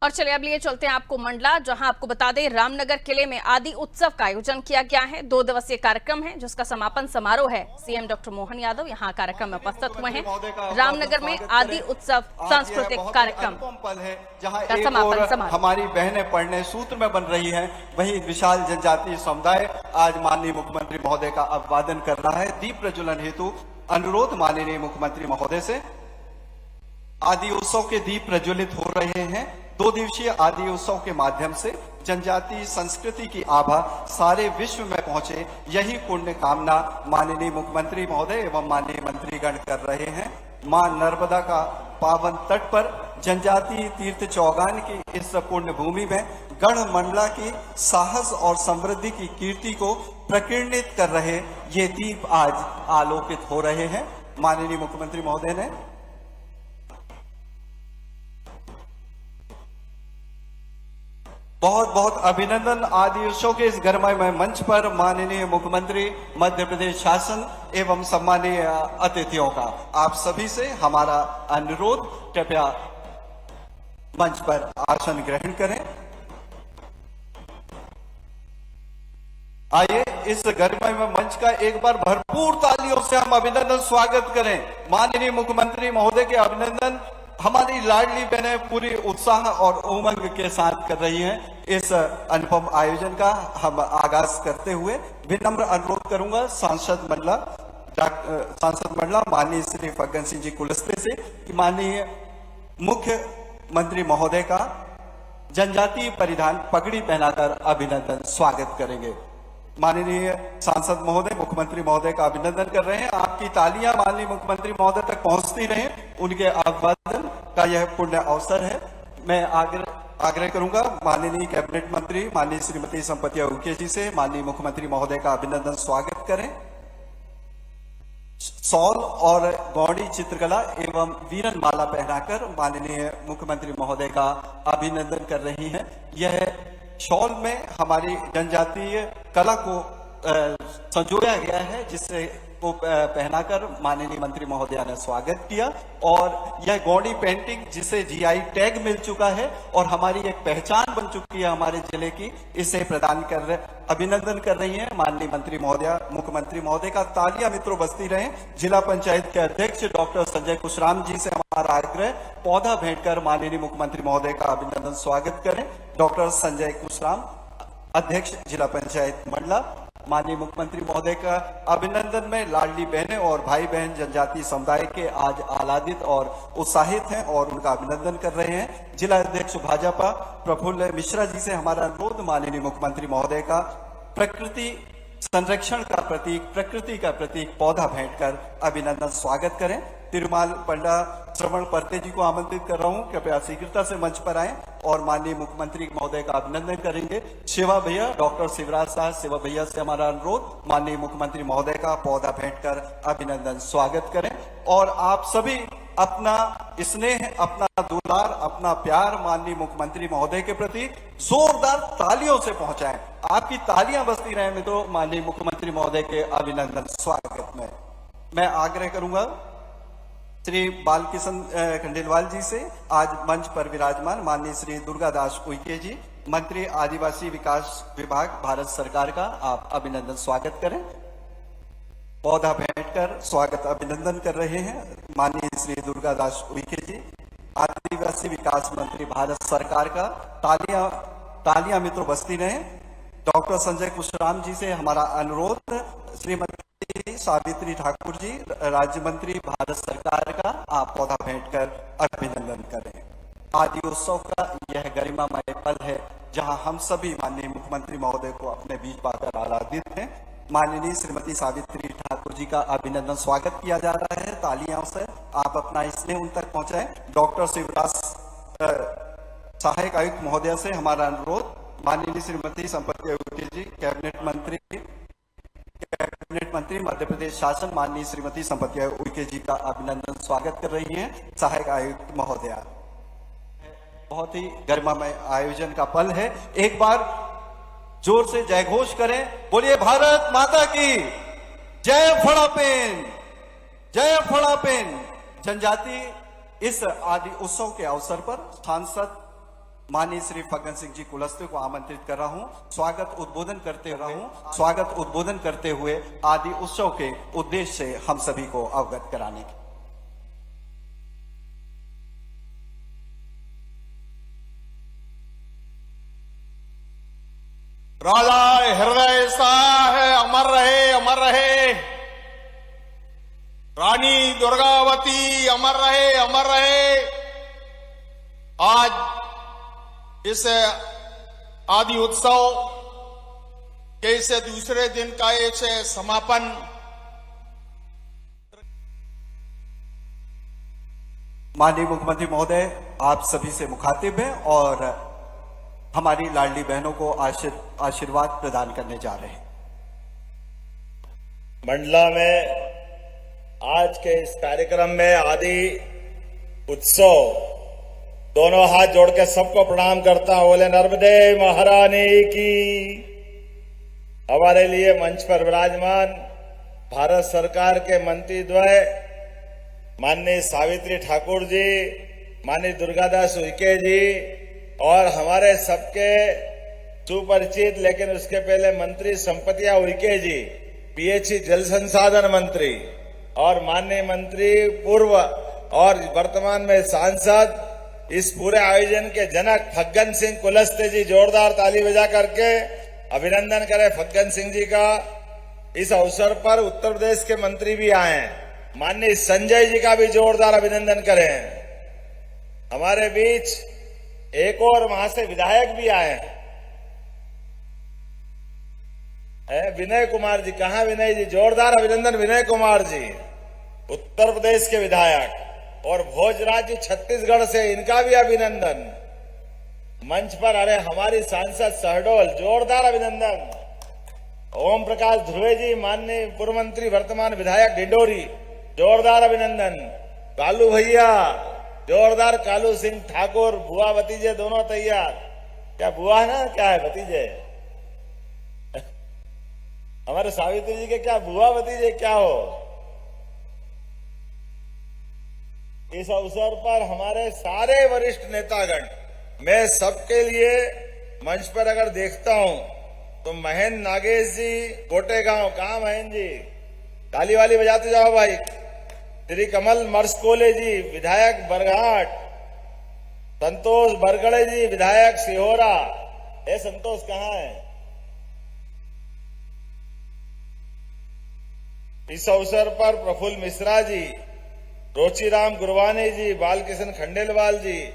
और चलिए अब लिए चलते हैं आपको मंडला, जहां आपको बता दें रामनगर किले में आदि उत्सव का आयोजन किया गया है। 2 दिवसीय कार्यक्रम है जिसका समापन समारोह है। सीएम डॉक्टर मोहन यादव यहां कार्यक्रम में उपस्थित हुए हैं। रामनगर में आदि उत्सव सांस्कृतिक कार्यक्रम का समापन समारोह। हमारी बहनें पढ़ने सूत्र में बन रही हैं, वही विशाल जनजातीय समुदाय आज माननीय मुख्यमंत्री महोदय का अभिवादन कर रहा है। दीप प्रज्वलन हेतु अनुरोध माननीय मुख्यमंत्री महोदय से। आदि उत्सव के दीप प्रज्वलित हो रहे हैं। 2 दिवसीय आदि उत्सव के माध्यम से जनजातीय संस्कृति की आभा सारे विश्व में पहुंचे, यही पुण्य कामना माननीय मुख्यमंत्री महोदय एवं माननीय मंत्रीगण कर रहे हैं। मां नर्मदा का पावन तट पर जनजातीय तीर्थ चौगान की इस पुण्य भूमि में गढ़ मंडला की साहस और समृद्धि की कीर्ति को प्रकीर्णित कर रहे ये दीप आज आलोकित हो रहे हैं। माननीय मुख्यमंत्री महोदय ने बहुत बहुत अभिनंदन। आदि उत्सव के इस गरमामय मंच पर माननीय मुख्यमंत्री मध्य प्रदेश शासन एवं सम्मानीय अतिथियों का आप सभी से हमारा अनुरोध, कृपया मंच पर आसन ग्रहण करें। आइए इस गरिमामय मंच का एक बार भरपूर तालियों से हम अभिनंदन स्वागत करें। माननीय मुख्यमंत्री महोदय के अभिनंदन हमारी लाडली बहनें पूरी उत्साह और उमंग के साथ कर रही हैं। इस अनुपम आयोजन का हम आगाज करते हुए विनम्र अनुरोध करूंगा सांसद मंडला माननीय श्री फग्गन सिंह जी कुलस्ते से कि माननीय मुख्यमंत्री महोदय का जनजातीय परिधान पगड़ी पहनाकर अभिनंदन स्वागत करेंगे। माननीय सांसद महोदय मुख्यमंत्री महोदय का अभिनंदन कर रहे हैं। आपकी तालियां माननीय मुख्यमंत्री महोदय तक पहुंचती रहें, उनके अभिवादन का यह पुण्य अवसर है। मैं आग्रह करूंगा माननीय कैबिनेट मंत्री माननीय श्रीमती संपत्ति उइके जी से माननीय मुख्यमंत्री महोदय का अभिनंदन स्वागत करें। शॉल और गौड़ी चित्रकला एवं वीरन माला पहनाकर माननीय मुख्यमंत्री महोदय का अभिनंदन कर रही हैं। यह शॉल में हमारी जनजातीय कला को संजोया गया है, जिससे को पहनाकर माननीय मंत्री महोदया ने स्वागत किया। और यह गौड़ी पेंटिंग जिसे जीआई टैग मिल चुका है और हमारी एक पहचान बन चुकी है हमारे जिले की, इसे प्रदान कर अभिनंदन कर रही हैं माननीय मंत्री महोदया मुख्यमंत्री महोदय का। तालियां मित्रों बजती रहें। जिला पंचायत के अध्यक्ष डॉक्टर संजय कुशराम जी से हमारा आग्रह, पौधा भेंट कर माननीय मुख्यमंत्री महोदय का अभिनंदन स्वागत करें। डॉक्टर संजय कुशराम, अध्यक्ष जिला पंचायत मंडला। माननीय मुख्यमंत्री महोदय का अभिनंदन में लाडली बहनें और भाई बहन जनजातीय समुदाय के आज आह्लादित और उत्साहित हैं और उनका अभिनंदन कर रहे हैं। जिला अध्यक्ष भाजपा प्रफुल्ल मिश्रा जी से हमारा अनुरोध माननीय मुख्यमंत्री महोदय का प्रकृति संरक्षण का प्रतीक, प्रकृति का प्रतीक पौधा भेंट कर अभिनंदन स्वागत करें। तिरुमाल पंडा श्रवण परते जी को आमंत्रित कर रहा हूं, कृपया शीघ्रता से मंच पर आएं और माननीय मुख्यमंत्री महोदय का अभिनंदन करेंगे। शिवा भैया, डॉक्टर शिवराज शाह शिवा भैया से हमारा अनुरोध माननीय मुख्यमंत्री महोदय का पौधा भेंट कर अभिनंदन स्वागत करें। और आप सभी अपना स्नेह, अपना दुलार, अपना प्यार माननीय मुख्यमंत्री महोदय के प्रति जोरदार तालियों से पहुंचाएं। आपकी तालियां बजती रहे मित्रों माननीय मुख्यमंत्री महोदय के अभिनंदन स्वागत में। मैं आग्रह करूंगा श्री बालकिशन खंडेलवाल जी से आज मंच पर विराजमान माननीय श्री दुर्गादास उइके जी, मंत्री आदिवासी विकास विभाग भारत सरकार का, आप अभिनंदन स्वागत करें। पौधा भेंट कर स्वागत अभिनंदन कर रहे हैं माननीय श्री दुर्गादास उइके जी, आदिवासी विकास मंत्री भारत सरकार का। तालियां मित्रों बजती रहे। डॉक्टर संजय कुशराम जी से हमारा अनुरोध, श्रीमती सावित्री ठाकुर जी, राज्य मंत्री भारत सरकार का, आप पौधा भेंट कर अभिनंदन करें। आदि उत्सव का यह गरिमामय पल है जहां हम सभी माननीय मुख्यमंत्री महोदय को अपने बीच पाकर आह्लादित हैं। माननीय श्रीमती सावित्री ठाकुर जी का अभिनंदन स्वागत किया जा रहा है। तालियों से आप अपना स्नेह उन तक पहुंचाएं। डॉक्टर शिवराज सहायक आयुक्त महोदय से हमारा अनुरोध, माननीय श्रीमती संपत्ति उइके जी, कैबिनेट मंत्री मध्य प्रदेश शासन माननीय श्रीमती संपत्ति उइके जी का अभिनंदन स्वागत कर रही हैं सहायक आयुक्त महोदया। बहुत ही गरिमामय आयोजन का पल है। एक बार जोर से जय घोष करें, बोलिए भारत माता की जय। फड़ापेन, जय फड़ापेन। जनजाति इस आदि उत्सव के अवसर पर सांसद माननीय श्री फग्गन सिंह जी कुलस्ते को आमंत्रित कर रहा हूं। स्वागत उद्बोधन करते हुए आदि उत्सव के उद्देश्य से हम सभी को अवगत कराने की। राजा हृदय सा है, अमर रहे अमर रहे। रानी दुर्गावती अमर रहे अमर रहे। आज इस आदि उत्सव के इस दूसरे दिन का इस समापन माननीय मुख्यमंत्री महोदय आप सभी से मुखातिब हैं और हमारी लाडली बहनों को आशीर्वाद प्रदान करने जा रहे हैं। मंडला में आज के इस कार्यक्रम में आदि उत्सव दोनों हाथ जोड़ के सबको प्रणाम करता हूं। बोले नर्मदे महारानी की। हमारे लिए मंच पर विराजमान भारत सरकार के मंत्री द्वय माननीय सावित्री ठाकुर जी, माननीय दुर्गादास उइके जी और हमारे सबके सुपरिचित लेकिन उसके पहले मंत्री संपतिया उइके जी, पीएचई जल संसाधन मंत्री और माननीय मंत्री पूर्व और वर्तमान में सांसद, इस पूरे आयोजन के जनक फग्गन सिंह कुलस्ते जी, जोरदार ताली बजा करके अभिनंदन करें फग्गन सिंह जी का। इस अवसर पर उत्तर प्रदेश के मंत्री भी आए हैं, माननीय संजय जी का भी जोरदार अभिनंदन करें। हमारे बीच एक और वहां से विधायक भी आए हैं, विनय कुमार जी। कहां विनय जी? जोरदार अभिनंदन विनय कुमार जी, उत्तर प्रदेश के विधायक। और भोजराज जी छत्तीसगढ़ से, इनका भी अभिनंदन। मंच पर अरे हमारी सांसद सहडोल, जोरदार अभिनंदन। ओम प्रकाश ध्रुवे जी, माननीय पूर्व मंत्री वर्तमान विधायक डिंडोरी, जोरदार अभिनंदन। कालू भैया, जोरदार। कालू सिंह ठाकुर, बुआ भतीजे दोनों तैयार। क्या बुआ है ना, क्या है भतीजे? हमारे सावित्री जी के क्या बुआ भतीजे क्या हो? इस अवसर पर हमारे सारे वरिष्ठ नेतागण, मैं सबके लिए मंच पर अगर देखता हूं तो महेंद्र नागेश जी कोटेगांव, कहां महेंद्र जी? ताली वाली बजाते जाओ भाई। श्री कमल मर्सकोले जी, विधायक बरघाट। संतोष बरगड़े जी, विधायक सिहोरा। संतोष कहां है? इस अवसर पर प्रफुल्ल मिश्रा जी, रोचीराम गुरवानी जी, बालकिशन खंडेलवाल जी,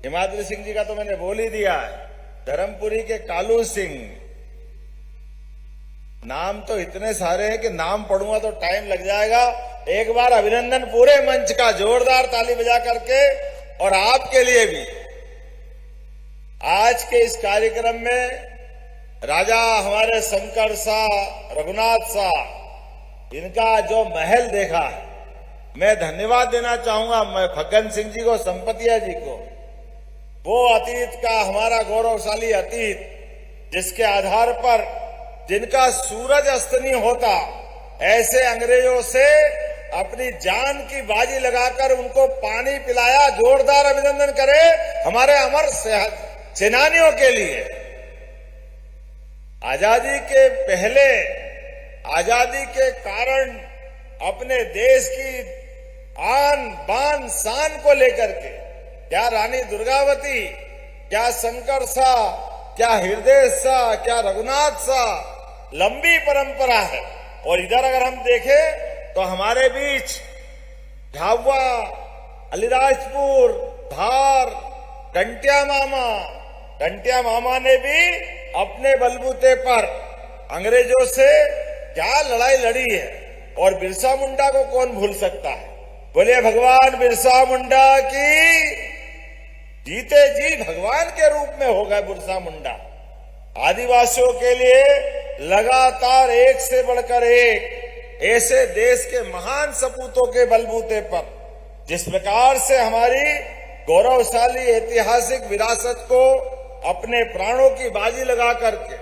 हिमाद्री सिंह जी का तो मैंने बोल ही दिया है, धर्मपुरी के कालू सिंह। नाम तो इतने सारे हैं कि नाम पढ़ूंगा तो टाइम लग जाएगा। एक बार अभिनंदन पूरे मंच का, जोरदार ताली बजा करके। और आपके लिए भी आज के इस कार्यक्रम में राजा हमारे शंकर शाह, रघुनाथ शाह, इनका जो महल देखा है, मैं धन्यवाद देना चाहूंगा मैं फग्गन सिंह जी को, संपतिया जी को। वो अतीत का हमारा गौरवशाली अतीत, जिसके आधार पर जिनका सूरज अस्त नहीं होता, ऐसे अंग्रेजों से अपनी जान की बाजी लगाकर उनको पानी पिलाया। जोरदार अभिनंदन करें हमारे अमर सेनानियों के लिए। आजादी के पहले, आजादी के कारण अपने देश की आन बान शान को लेकर के, क्या रानी दुर्गावती, क्या शंकर शाह, क्या हृदय शाह, क्या रघुनाथ शाह, लंबी परंपरा है। और इधर अगर हम देखें तो हमारे बीच झाबुआ, अलीराजपुर, धार, टंटिया मामा ने भी अपने बलबूते पर अंग्रेजों से क्या लड़ाई लड़ी है। और बिरसा मुंडा को कौन भूल सकता है? बोले भगवान बिरसा मुंडा की। जीते जी भगवान के रूप में हो गए बिरसा मुंडा। आदिवासियों के लिए लगातार एक से बढ़कर एक ऐसे देश के महान सपूतों के बलबूते पर, जिस प्रकार से हमारी गौरवशाली ऐतिहासिक विरासत को अपने प्राणों की बाजी लगा करके,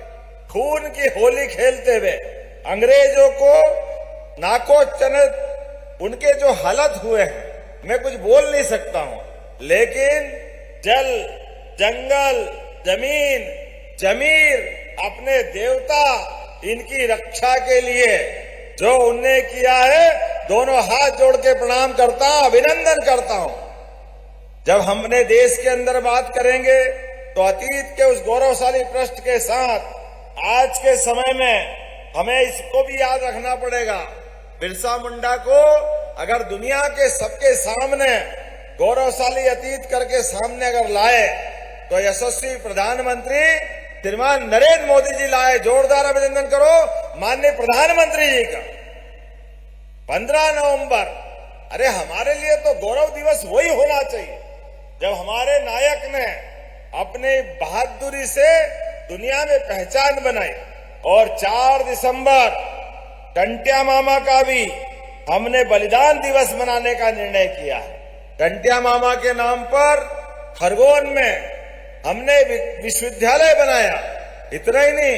खून की होली खेलते हुए अंग्रेजों को नाको चनत उनके जो हालत हुए हैं, मैं कुछ बोल नहीं सकता हूं। लेकिन जल जंगल, जमीन, जमीर, अपने देवता, इनकी रक्षा के लिए जो उनने किया है, दोनों हाथ जोड़ के प्रणाम करता हूं, अभिनंदन करता हूं। जब हमने देश के अंदर बात करेंगे तो अतीत के उस गौरवशाली पृष्ठ के साथ आज के समय में हमें इसको भी याद रखना पड़ेगा। बिरसा मुंडा को अगर दुनिया के सबके सामने गौरवशाली अतीत करके सामने अगर लाए तो यशस्वी प्रधानमंत्री श्रीमान नरेंद्र मोदी जी लाए। जोरदार अभिनंदन करो माननीय प्रधानमंत्री जी का। 15 नवंबर, अरे हमारे लिए तो गौरव दिवस वही होना चाहिए जब हमारे नायक ने अपनी बहादुरी से दुनिया में पहचान बनाई। और 4 दिसंबर टंट्या मामा का भी हमने बलिदान दिवस मनाने का निर्णय किया है। टंट्या मामा के नाम पर खरगोन में हमने विश्वविद्यालय बनाया। इतना ही नहीं,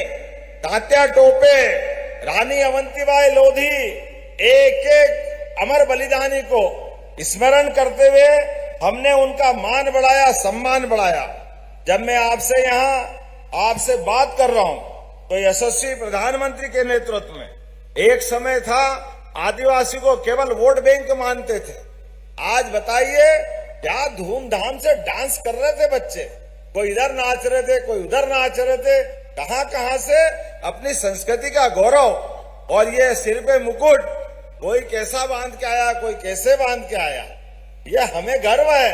तात्या टोपे, रानी अवंतीबाई लोधी, एक एक अमर बलिदानी को स्मरण करते हुए हमने उनका मान बढ़ाया, सम्मान बढ़ाया। जब मैं आपसे यहाँ आपसे बात कर रहा हूं तो यशस्वी प्रधानमंत्री के नेतृत्व में एक समय था आदिवासी को केवल वोट बैंक मानते थे। आज बताइए क्या धूमधाम से डांस कर रहे थे बच्चे, कोई इधर नाच रहे थे, कोई उधर नाच रहे थे। कहां कहां से अपनी संस्कृति का गौरव और ये सिर पे मुकुट कोई कैसा बांध के आया, कोई कैसे बांध के आया। ये हमें गर्व है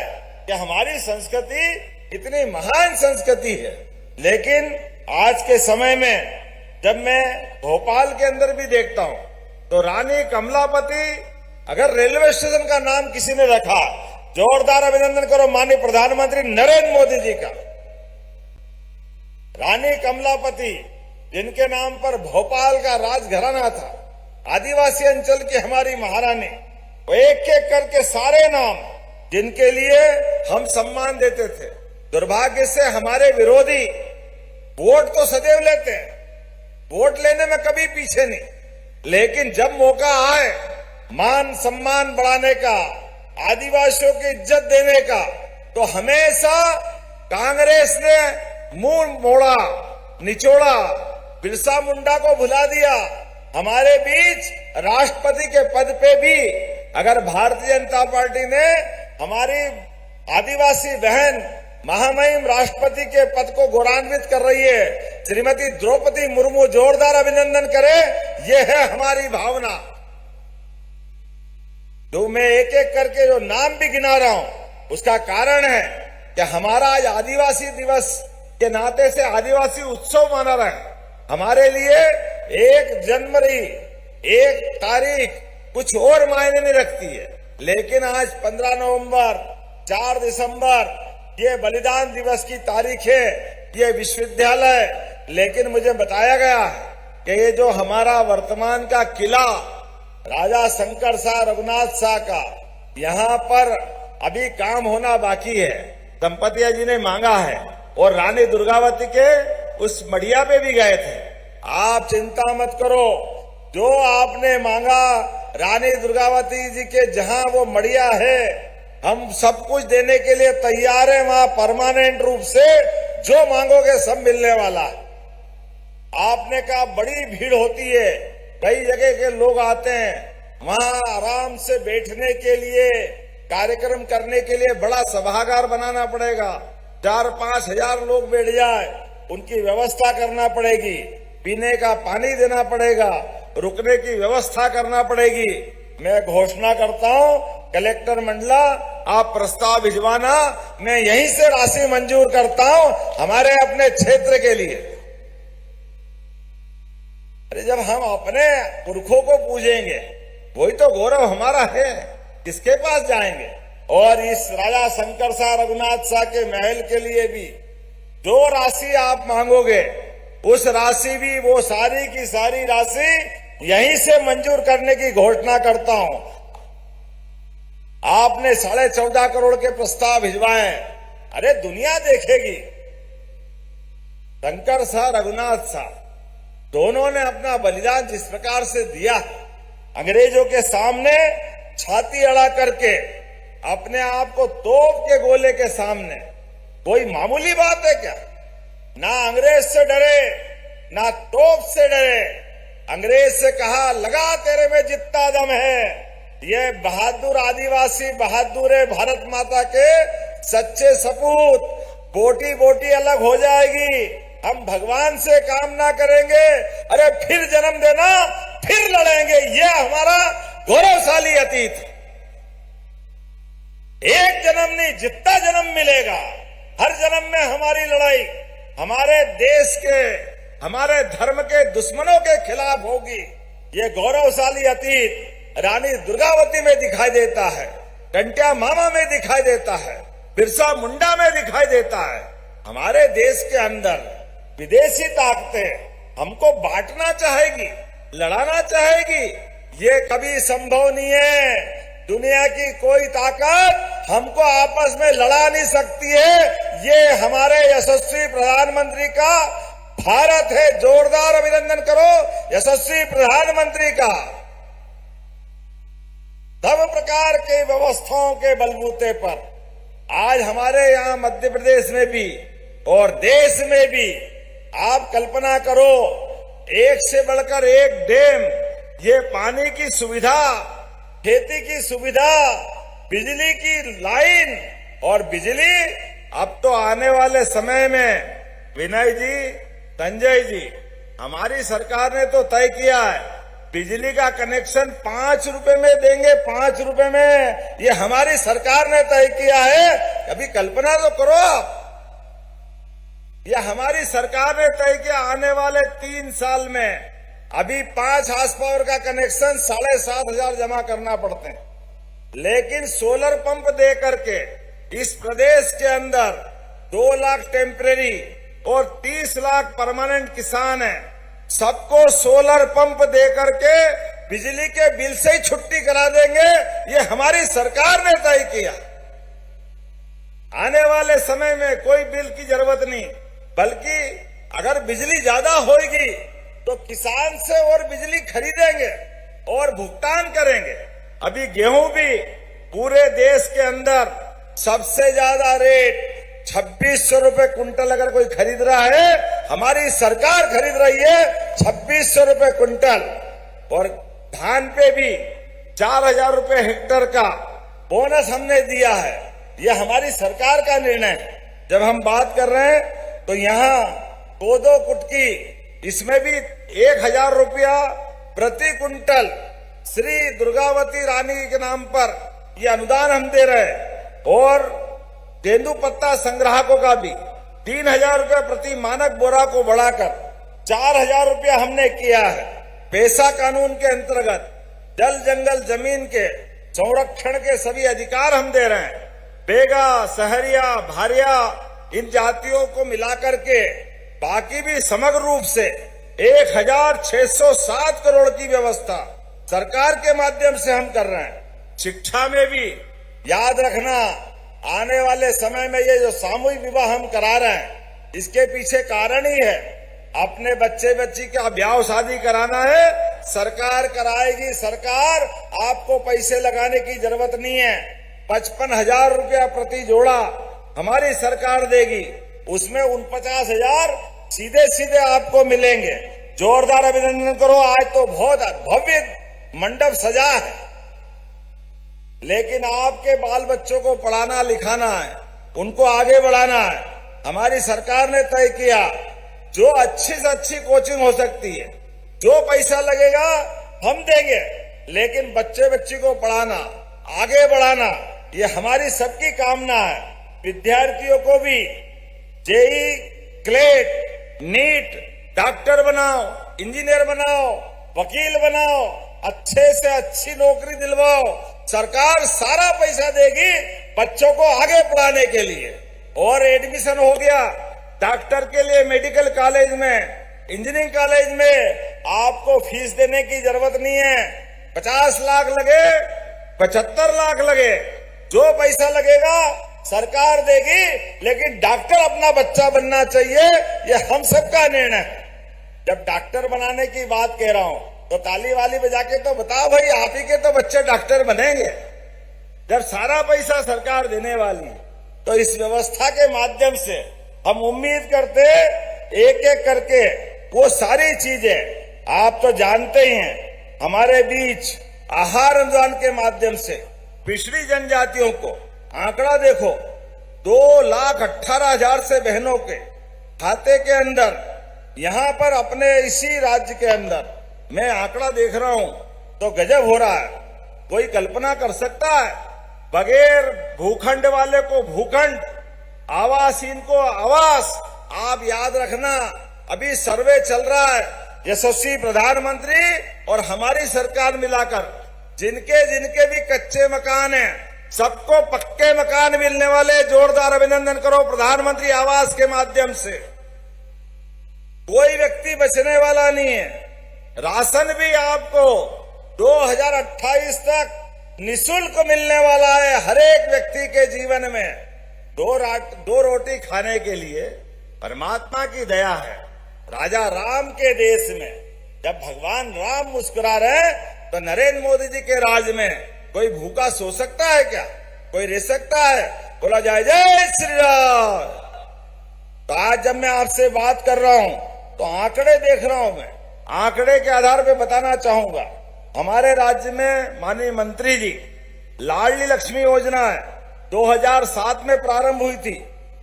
कि हमारी संस्कृति इतनी महान संस्कृति है। लेकिन आज के समय में जब मैं भोपाल के अंदर भी देखता हूं तो रानी कमलापति, अगर रेलवे स्टेशन का नाम किसी ने रखा, जोरदार अभिनंदन करो माननीय प्रधानमंत्री नरेंद्र मोदी जी का। रानी कमलापति जिनके नाम पर भोपाल का राजघराना था, आदिवासी अंचल की हमारी महारानी, वो एक एक करके सारे नाम जिनके लिए हम सम्मान देते थे। दुर्भाग्य से हमारे विरोधी वोट तो सदैव लेते हैं, वोट लेने में कभी पीछे नहीं, लेकिन जब मौका आए मान सम्मान बढ़ाने का, आदिवासियों की इज्जत देने का, तो हमेशा कांग्रेस ने मुंह मोड़ा, निचोड़ा, बिरसा मुंडा को भुला दिया। हमारे बीच राष्ट्रपति के पद पे भी अगर भारतीय जनता पार्टी ने हमारी आदिवासी बहन महामहिम राष्ट्रपति के पद को गौरवान्वित कर रही है, श्रीमती द्रौपदी मुर्मू, जोरदार अभिनंदन करें। यह है हमारी भावना। तो मैं एक एक करके जो नाम भी गिना रहा हूं उसका कारण है कि हमारा आज आदिवासी दिवस के नाते से आदिवासी उत्सव मना रहे हैं। हमारे लिए 1 जनवरी 1 तारीख कुछ और मायने नहीं रखती है, लेकिन आज 15 नवंबर 4 दिसंबर ये बलिदान दिवस की तारीख है, ये विश्वविद्यालय। लेकिन मुझे बताया गया कि ये जो हमारा वर्तमान का किला राजा शंकर शाह रघुनाथ शाह का, यहाँ पर अभी काम होना बाकी है। दंपतिया जी ने मांगा है और रानी दुर्गावती के उस मड़िया पे भी गए थे। आप चिंता मत करो, जो आपने मांगा रानी दुर्गावती जी के जहां वो मड़िया है, हम सब कुछ देने के लिए तैयार हैं। वहां परमानेंट रूप से जो मांगोगे सब मिलने वाला है। आपने कहा बड़ी भीड़ होती है, कई जगह के लोग आते हैं, वहां आराम से बैठने के लिए, कार्यक्रम करने के लिए बड़ा सभागार बनाना पड़ेगा। 4-5 हजार लोग बैठ जाए, उनकी व्यवस्था करना पड़ेगी, पीने का पानी देना पड़ेगा, रुकने की व्यवस्था करना पड़ेगी। मैं घोषणा करता हूं कलेक्टर मंडला, आप प्रस्ताव भिजवाना, मैं यहीं से राशि मंजूर करता हूं हमारे अपने क्षेत्र के लिए। अरे जब हम अपने पुरखों को पूजेंगे वही तो गौरव हमारा है, किसके पास जाएंगे। और इस राजा शंकर शाह रघुनाथ शाह के महल के लिए भी जो राशि आप मांगोगे उस राशि भी, वो सारी की सारी राशि यहीं से मंजूर करने की घोषणा करता हूं। आपने 14.5 करोड़ के प्रस्ताव भिजवाए, अरे दुनिया देखेगी। शंकर शाह रघुनाथ शाह दोनों ने अपना बलिदान जिस प्रकार से दिया, अंग्रेजों के सामने छाती अड़ा करके, अपने आप को तोप के गोले के सामने कोई मामूली बात है क्या? ना अंग्रेज से डरे, ना तोप से डरे। अंग्रेज से कहा लगा तेरे में जितना दम है। ये बहादुर आदिवासी बहादुर भारत माता के सच्चे सपूत। बोटी बोटी अलग हो जाएगी, हम भगवान से कामना करेंगे, अरे फिर जन्म देना, फिर लड़ेंगे। ये हमारा गौरवशाली अतीत। एक जन्म नहीं, जितना जन्म मिलेगा हर जन्म में हमारी लड़ाई हमारे देश के, हमारे धर्म के दुश्मनों के खिलाफ होगी। ये गौरवशाली अतीत रानी दुर्गावती में दिखाई देता है, टंट्या मामा में दिखाई देता है, बिरसा मुंडा में दिखाई देता है। हमारे देश के अंदर विदेशी ताकतें हमको बांटना चाहेगी, लड़ाना चाहेगी। ये कभी संभव नहीं है। दुनिया की कोई ताकत हमको आपस में लड़ा नहीं सकती है। ये हमारे यशस्वी प्रधानमंत्री का भारत है। जोरदार अभिनंदन करो यशस्वी प्रधानमंत्री का। सब प्रकार के व्यवस्थाओं के बलबूते पर आज हमारे यहाँ मध्य प्रदेश में भी और देश में भी आप कल्पना करो, एक से बढ़कर एक डैम, ये पानी की सुविधा, खेती की सुविधा, बिजली की लाइन और बिजली अब तो आने वाले समय में विनय जी, संजय जी, हमारी सरकार ने तो तय किया है बिजली का कनेक्शन 5 रुपए में देंगे। 5 रुपए में ये हमारी सरकार ने तय किया है। अभी कल्पना तो करो आप, ये हमारी सरकार ने तय किया आने वाले 3 साल में अभी 5 हार्स पावर का कनेक्शन 7,500 जमा करना पड़ते हैं, लेकिन सोलर पंप दे करके इस प्रदेश के अंदर 2 लाख टेम्परेरी और 30 लाख परमानेंट किसान हैं। सबको सोलर पंप दे करके बिजली के बिल से ही छुट्टी करा देंगे। ये हमारी सरकार ने तय किया। आने वाले समय में कोई बिल की जरूरत नहीं, बल्कि अगर बिजली ज्यादा होगी तो किसान से और बिजली खरीदेंगे और भुगतान करेंगे। अभी गेहूं भी पूरे देश के अंदर सबसे ज्यादा रेट 2600 रुपए कुंटल अगर कोई खरीद रहा है, हमारी सरकार खरीद रही है 2600 रुपए कुंटल। और धान पे भी 4000 रुपए हेक्टर का बोनस हमने दिया है। यह हमारी सरकार का निर्णय है। जब हम बात कर रहे हैं तो यहाँ कोदो कुटकी, इसमें भी 1000 रुपया प्रति कुंटल श्री दुर्गावती रानी के नाम पर यह अनुदान हम दे रहे हैं। और तेंदू पत्ता संग्राहकों का भी 3000 रुपया प्रति मानक बोरा को बढ़ाकर 4000 रुपया हमने किया है। पेशा कानून के अंतर्गत जल जंगल जमीन के संरक्षण के सभी अधिकार हम दे रहे हैं। बेगा, सहरिया, भारिया, इन जातियों को मिलाकर के बाकी भी समग्र रूप से 1607 करोड़ की व्यवस्था सरकार के माध्यम से हम कर रहे हैं। शिक्षा में भी याद रखना, आने वाले समय में ये जो सामूहिक विवाह हम करा रहे हैं, इसके पीछे कारण ही है अपने बच्चे बच्ची का ब्याह शादी कराना है, सरकार कराएगी। सरकार, आपको पैसे लगाने की जरूरत नहीं है। 55,000 रुपया प्रति जोड़ा हमारी सरकार देगी, उसमें 49,000 सीधे सीधे आपको मिलेंगे। जोरदार अभिनंदन करो। आज तो बहुत भव्य मंडप सजा है, लेकिन आपके बाल बच्चों को पढ़ाना लिखाना है, उनको आगे बढ़ाना है। हमारी सरकार ने तय किया जो अच्छी से अच्छी कोचिंग हो सकती है, जो पैसा लगेगा हम देंगे, लेकिन बच्चे बच्ची को पढ़ाना, आगे बढ़ाना, ये हमारी सबकी कामना है। विद्यार्थियों को भी जेई, क्लेट, नीट, डॉक्टर बनाओ, इंजीनियर बनाओ, वकील बनाओ, अच्छे से अच्छी नौकरी दिलवाओ। सरकार सारा पैसा देगी बच्चों को आगे पढ़ाने के लिए। और एडमिशन हो गया डॉक्टर के लिए मेडिकल कॉलेज में, इंजीनियरिंग कॉलेज में, आपको फीस देने की जरूरत नहीं है। 50 लाख लगे, 75 लाख लगे, जो पैसा लगेगा सरकार देगी, लेकिन डॉक्टर अपना बच्चा बनना चाहिए, यह हम सबका निर्णय है। जब डॉक्टर बनाने की बात कह रहा हूं तो ताली वाली बजा के तो बताओ भाई, आप ही के तो बच्चे डॉक्टर बनेंगे। जब सारा पैसा सरकार देने वाली है तो इस व्यवस्था के माध्यम से हम उम्मीद करते एक एक करके वो सारी चीजें आप तो जानते ही हैं, हमारे बीच आहार अनुदान के माध्यम से पिछड़ी जनजातियों को आंकड़ा देखो 2,18,000 से बहनों के खाते के अंदर यहां पर अपने इसी राज्य के अंदर मैं आंकड़ा देख रहा हूं तो गजब हो रहा है। कोई कल्पना कर सकता है बगैर भूखंड वाले को भूखंड, आवासहीन को आवास। आप याद रखना अभी सर्वे चल रहा है, यशस्वी प्रधानमंत्री और हमारी सरकार मिलाकर जिनके जिनके भी कच्चे मकान हैं सबको पक्के मकान मिलने वाले। जोरदार अभिनंदन करो प्रधानमंत्री आवास के माध्यम से। कोई व्यक्ति बचने वाला नहीं है। राशन भी आपको 2028 तक निःशुल्क मिलने वाला है हर एक व्यक्ति के जीवन में। दो रोटी खाने के लिए परमात्मा की दया है। राजा राम के देश में जब भगवान राम मुस्कुरा रहे तो नरेंद्र मोदी जी के राज में कोई भूखा सो सकता है क्या? कोई रह सकता है? बोला जाए जय श्री राम। तो आज जब मैं आपसे बात कर रहा हूं तो आंकड़े देख रहा हूं। मैं आंकड़े के आधार पर बताना चाहूंगा, हमारे राज्य में माननीय मंत्री जी लाडली लक्ष्मी योजना है 2007 में प्रारंभ हुई थी।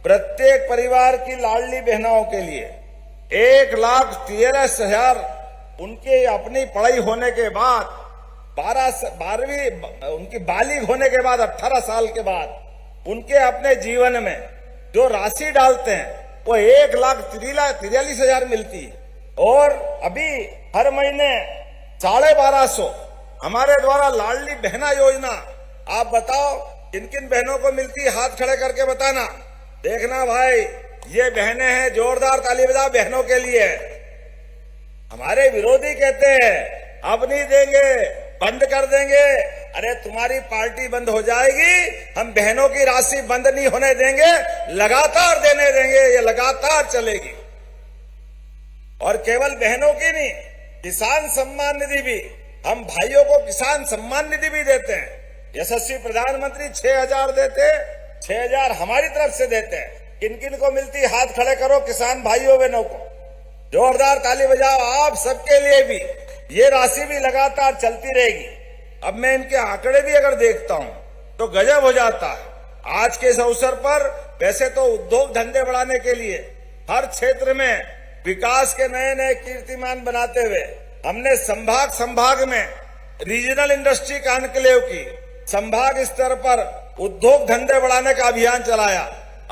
प्रत्येक परिवार की लाडली बहनों के लिए 1,13,000 उनके अपनी पढ़ाई होने के बाद 12वीं उनकी बालिग होने के बाद 18 साल के बाद उनके अपने जीवन में जो राशि डालते हैं वो 1,43,000 मिलती है। और अभी हर महीने 1250 हमारे द्वारा लाडली बहना योजना। आप बताओ किन किन बहनों को मिलती है? हाथ खड़े करके बताना। देखना भाई, ये बहनें हैं, जोरदार ताली बजाओ बहनों के लिए। हमारे विरोधी कहते हैं अब नहीं देंगे, बंद कर देंगे। अरे तुम्हारी पार्टी बंद हो जाएगी, हम बहनों की राशि बंद नहीं होने देंगे, लगातार देने देंगे, ये लगातार चलेगी। और केवल बहनों की नहीं, किसान सम्मान निधि भी, हम भाइयों को किसान सम्मान निधि भी देते हैं। यशस्वी प्रधानमंत्री 6,000 देते, 6,000 हमारी तरफ से देते हैं। किन किन को मिलती? हाथ खड़े करो किसान भाइयों बहनों को। जोरदार ताली बजाओ आप सबके लिए भी। ये राशि भी लगातार चलती रहेगी। अब मैं इनके आंकड़े भी अगर देखता हूं तो गजब हो जाता है। आज के इस अवसर पर वैसे तो उद्योग धंधे बढ़ाने के लिए हर क्षेत्र में विकास के नए नए कीर्तिमान बनाते हुए हमने संभाग में रीजनल इंडस्ट्री कॉन्क्लेव की, संभाग स्तर पर उद्योग धंधे बढ़ाने का अभियान चलाया।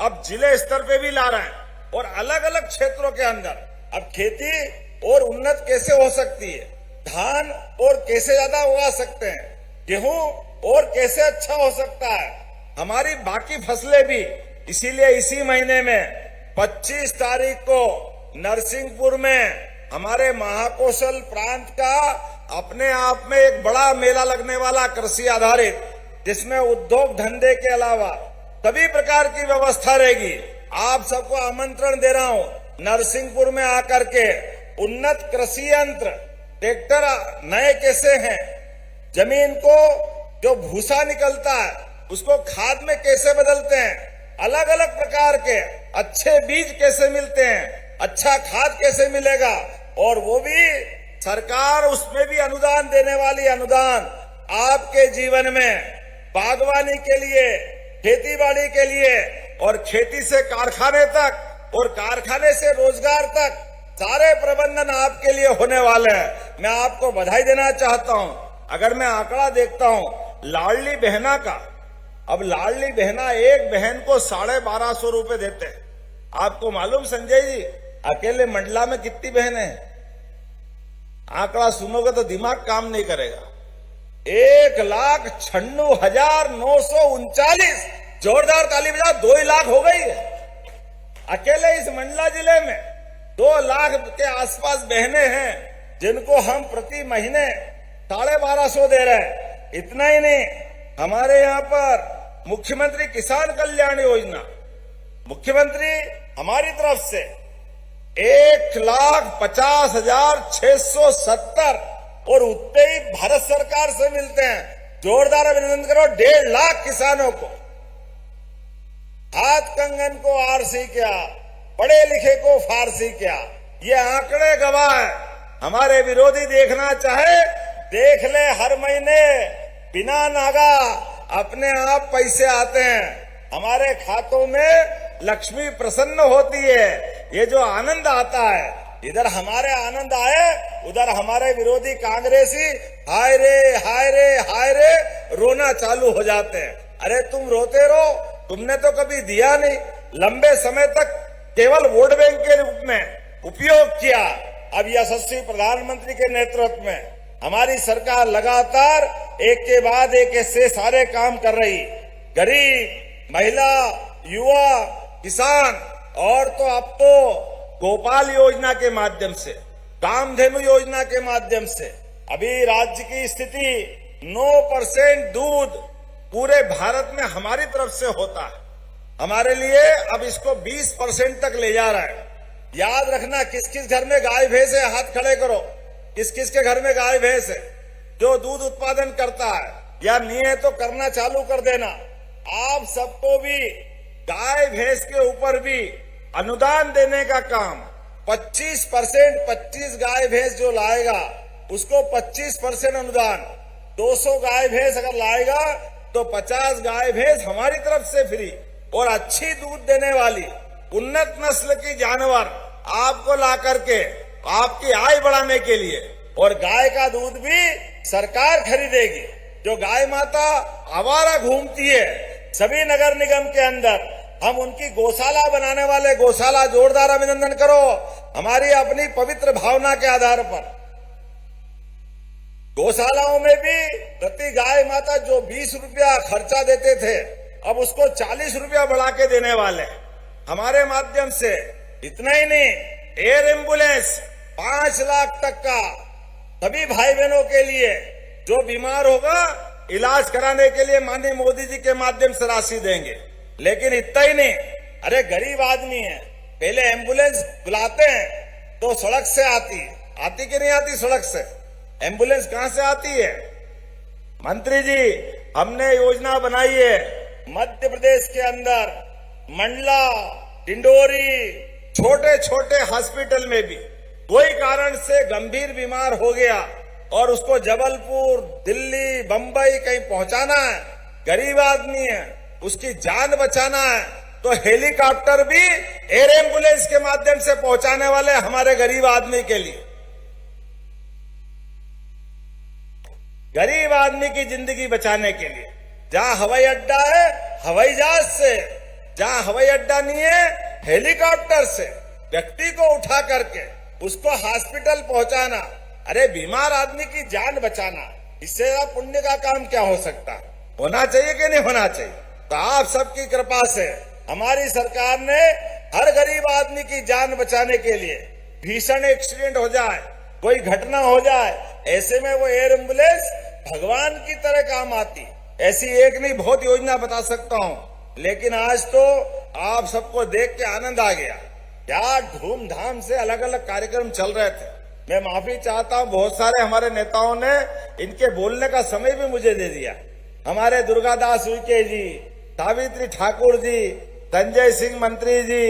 अब जिले स्तर पे भी ला रहे हैं और अलग अलग क्षेत्रों के अंदर। अब खेती और उन्नत कैसे हो सकती है? धान और कैसे ज्यादा उगा सकते हैं? गेहूं और कैसे अच्छा हो सकता है? हमारी बाकी फसलें भी। इसीलिए इसी महीने में 25 तारीख को नरसिंहपुर में हमारे महाकौशल प्रांत का अपने आप में एक बड़ा मेला लगने वाला कृषि आधारित, जिसमें उद्योग धंधे के अलावा सभी प्रकार की व्यवस्था रहेगी। आप सबको आमंत्रण दे रहा हूं, नरसिंहपुर में आकर के उन्नत कृषि यंत्र, ट्रैक्टर नए कैसे हैं, जमीन को जो भूसा निकलता है उसको खाद में कैसे बदलते हैं, अलग अलग प्रकार के अच्छे बीज कैसे मिलते हैं, अच्छा खाद कैसे मिलेगा, और वो भी सरकार उसमें भी अनुदान देने वाली। अनुदान आपके जीवन में बागवानी के लिए, खेती बाड़ी के लिए, और खेती से कारखाने तक और कारखाने से रोजगार तक सारे प्रबंधन आपके लिए होने वाले हैं। मैं आपको बधाई देना चाहता हूं। अगर मैं आंकड़ा देखता हूं लाडली बहना का, अब लाडली बहना एक बहन को 1250 रुपए देते हैं। आपको मालूम संजय जी अकेले मंडला में कितनी बहनें हैं? आंकड़ा सुनोगे तो दिमाग काम नहीं करेगा। 1,96,939। जोरदार ताली बजाओ, 2 लाख हो गई है। अकेले इस मंडला जिले में 2 लाख के आसपास बहनें हैं जिनको हम प्रति महीने 1250 दे रहे हैं। इतना ही नहीं, हमारे यहाँ पर मुख्यमंत्री किसान कल्याण योजना, मुख्यमंत्री हमारी तरफ से 1,50,670 और उतने ही भारत सरकार से मिलते हैं। जोरदार अभिनंदन करो 1.5 लाख किसानों को। हाथ कंगन को आरसी क्या, पढ़े लिखे को फारसी क्या, ये आंकड़े गवाह है। हमारे विरोधी देखना चाहे देख ले, हर महीने बिना नागा अपने आप पैसे आते हैं, हमारे खातों में लक्ष्मी प्रसन्न होती है। ये जो आनंद आता है, इधर हमारे आनंद आए, उधर हमारे विरोधी कांग्रेसी हाय रे हाय रे हाय रे रोना चालू हो जाते हैं। अरे तुम रोते रहो, तुमने तो कभी दिया नहीं, लंबे समय तक केवल वोट बैंक के रूप में उपयोग किया। अब यशस्वी प्रधानमंत्री के नेतृत्व में हमारी सरकार लगातार एक के बाद एक ऐसे सारे काम कर रही, गरीब, महिला, युवा, किसान, और तो अब तो गोपाल योजना के माध्यम से, कामधेनु योजना के माध्यम से अभी राज्य की स्थिति 9% दूध पूरे भारत में हमारी तरफ से होता है, हमारे लिए अब इसको 20% तक ले जा रहा है। याद रखना, किस किस घर में गाय भैंस है, हाथ खड़े करो। किस किस के घर में गाय भैंस है जो दूध उत्पादन करता है, या नहीं है तो करना चालू कर देना। आप सबको भी गाय भैंस के ऊपर भी अनुदान देने का काम 25%, 25 गाय भैंस जो लाएगा उसको 25% अनुदान, 200 गाय भैंस अगर लाएगा तो 50 गाय भैंस हमारी तरफ से फ्री, और अच्छी दूध देने वाली उन्नत नस्ल की जानवर आपको ला करके आपकी आय बढ़ाने के लिए, और गाय का दूध भी सरकार खरीदेगी। जो गाय माता आवारा घूमती है सभी नगर निगम के अंदर, हम उनकी गौशाला बनाने वाले गौशाला, जोरदार अभिनंदन करो हमारी अपनी पवित्र भावना के आधार पर। गौशालाओं में भी प्रति गाय माता जो 20 रुपया खर्चा देते थे, अब उसको 40 रुपया बढ़ा के देने वाले हमारे माध्यम से। इतना ही नहीं, एयर एम्बुलेंस 5 लाख तक का सभी भाई बहनों के लिए जो बीमार होगा इलाज कराने के लिए माननीय मोदी जी के माध्यम से राशि देंगे। लेकिन इतना ही नहीं, अरे गरीब आदमी है, पहले एम्बुलेंस बुलाते हैं तो सड़क से आती कि नहीं आती? सड़क से एम्बुलेंस कहां से आती है? मंत्री जी, हमने योजना बनाई है मध्य प्रदेश के अंदर मंडला, डिंडोरी, छोटे छोटे हॉस्पिटल में भी कोई कारण से गंभीर बीमार हो गया और उसको जबलपुर, दिल्ली, बंबई कहीं पहुंचाना है, गरीब आदमी है, उसकी जान बचाना है, तो हेलीकॉप्टर भी एयर एम्बुलेंस के माध्यम से पहुंचाने वाले हमारे गरीब आदमी के लिए। गरीब आदमी की जिंदगी बचाने के लिए जहां हवाई अड्डा है हवाई जहाज से, जहां हवाई अड्डा नहीं है हेलीकॉप्टर से व्यक्ति को उठा करके उसको हॉस्पिटल पहुंचाना। अरे बीमार आदमी की जान बचाना, इससे पुण्य का काम क्या हो सकता? होना चाहिए कि नहीं होना चाहिए? तो आप सबकी कृपा से हमारी सरकार ने हर गरीब आदमी की जान बचाने के लिए, भीषण एक्सीडेंट हो जाए, कोई घटना हो जाए, ऐसे में वो एयर एम्बुलेंस भगवान की तरह काम आती। ऐसी एक नहीं बहुत योजना बता सकता हूं, लेकिन आज तो आप सबको देख के आनंद आ गया। क्या धूमधाम से अलग अलग कार्यक्रम चल रहे थे। मैं माफी चाहता हूं, बहुत सारे हमारे नेताओं ने इनके बोलने का समय भी मुझे दे दिया। हमारे दुर्गादास उइके जी, सावित्री ठाकुर जी, संजय सिंह मंत्री जी,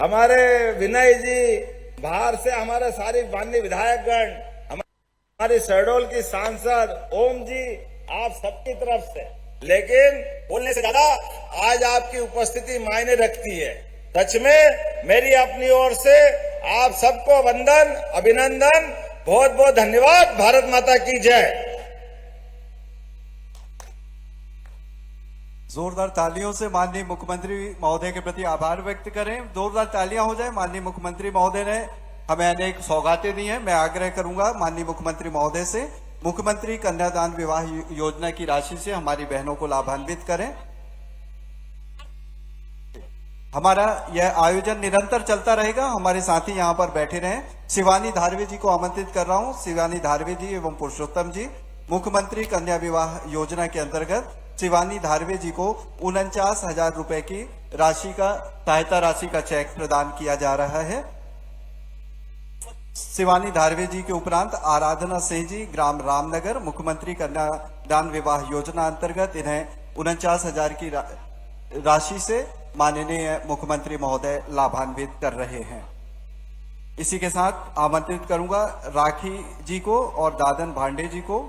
हमारे विनय जी, बाहर से हमारे सारे माननीय विधायकगण, हमारे शहडोल की सांसद ओम जी, आप सबकी तरफ से। लेकिन बोलने से ज्यादा आज आपकी उपस्थिति मायने रखती है। सच में मेरी अपनी ओर से आप सबको वंदन, अभिनंदन, बहुत बहुत धन्यवाद। भारत माता की जय। जोरदार तालियों से माननीय मुख्यमंत्री महोदय के प्रति आभार व्यक्त करें। जोरदार तालियां हो जाए। माननीय मुख्यमंत्री महोदय ने हमें अनेक सौगातें दी हैं। मैं आग्रह करूंगा माननीय मुख्यमंत्री महोदय से, मुख्यमंत्री कन्यादान विवाह योजना की राशि से हमारी बहनों को लाभान्वित करें। हमारा यह आयोजन निरंतर चलता रहेगा। हमारे साथी यहाँ पर बैठे रहें। शिवानी धारवे जी को आमंत्रित कर रहा हूँ। शिवानी धारवे जी एवं पुरुषोत्तम जी, मुख्यमंत्री कन्या विवाह योजना के अंतर्गत शिवानी धारवे जी को 49,000 रुपए की राशि का सहायता राशि का चेक प्रदान किया जा रहा है। शिवानी धारवे जी के उपरांत आराधना सिंह जी, ग्राम रामनगर, मुख्यमंत्री कन्यादान विवाह योजना अंतर्गत इन्हें 49,000 की राशि से माननीय मुख्यमंत्री महोदय लाभान्वित कर रहे हैं। इसी के साथ आमंत्रित करूंगा राखी जी को और दादन भांडे जी को